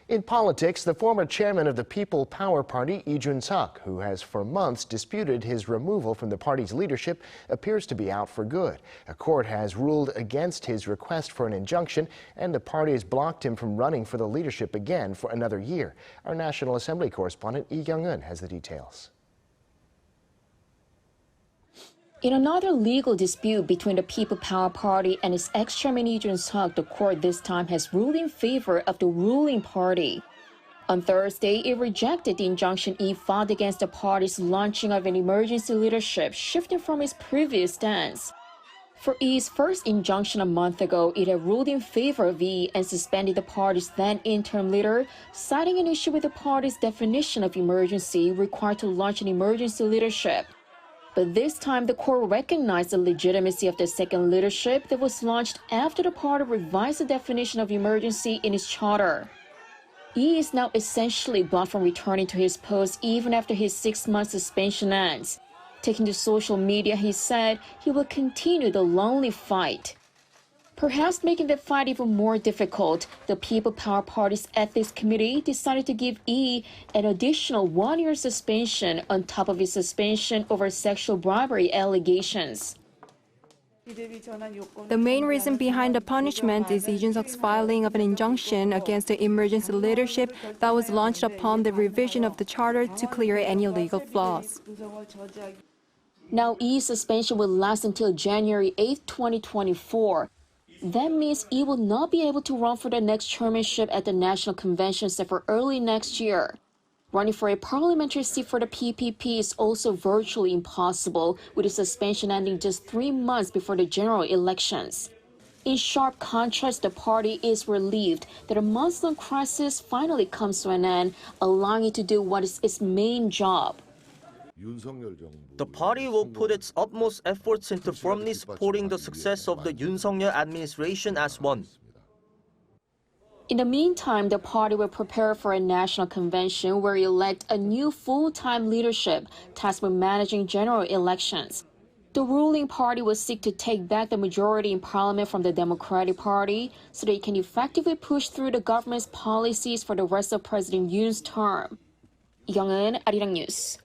In politics, the former chairman of the People Power Party, Lee Jun-seok, who has for months disputed his removal from the party's leadership, appears to be out for good. A court has ruled against his request for an injunction, and the party has blocked him from running for the leadership again for another year. Our National Assembly correspondent, Kyung-eun, has the details. In another legal dispute between the People Power Party and its ex-chairman Lee Jun-seok, the court this time has ruled in favor of the ruling party. On Thursday, it rejected the injunction Lee filed against the party's launching of an emergency leadership, shifting from its previous stance. For Lee's first injunction a month ago, it had ruled in favor of Lee and suspended the party's then interim leader, citing an issue with the party's definition of emergency required to launch an emergency leadership. But this time, the court recognized the legitimacy of the second leadership that was launched after the party revised the definition of emergency in its charter. Lee is now essentially blocked from returning to his post even after his 6-month suspension ends. Taking to social media, he said he will continue the lonely fight. Perhaps making the fight even more difficult, the People Power Party's Ethics Committee decided to give Lee an additional 1-year suspension on top of his suspension over sexual bribery allegations. The main reason behind the punishment is Lee Jun-seok's filing of an injunction against the emergency leadership that was launched upon the revision of the charter to clear any legal flaws. Now, Lee's suspension will last until January 8, 2024. That means Lee will not be able to run for the next chairmanship at the National Convention set for early next year. Running for a parliamentary seat for the PPP is also virtually impossible, with the suspension ending just 3 months before the general elections. In sharp contrast, the party is relieved that a months-long crisis finally comes to an end, allowing it to do what is its main job. The party will put its utmost efforts into firmly supporting the success of the Yoon-seok administration as one. In the meantime, the party will prepare for a national convention where it elect a new full-time leadership tasked with managing general elections. The ruling party will seek to take back the majority in parliament from the Democratic Party so that it can effectively push through the government's policies for the rest of President Yoon's term. Kyung-eun, Arirang News.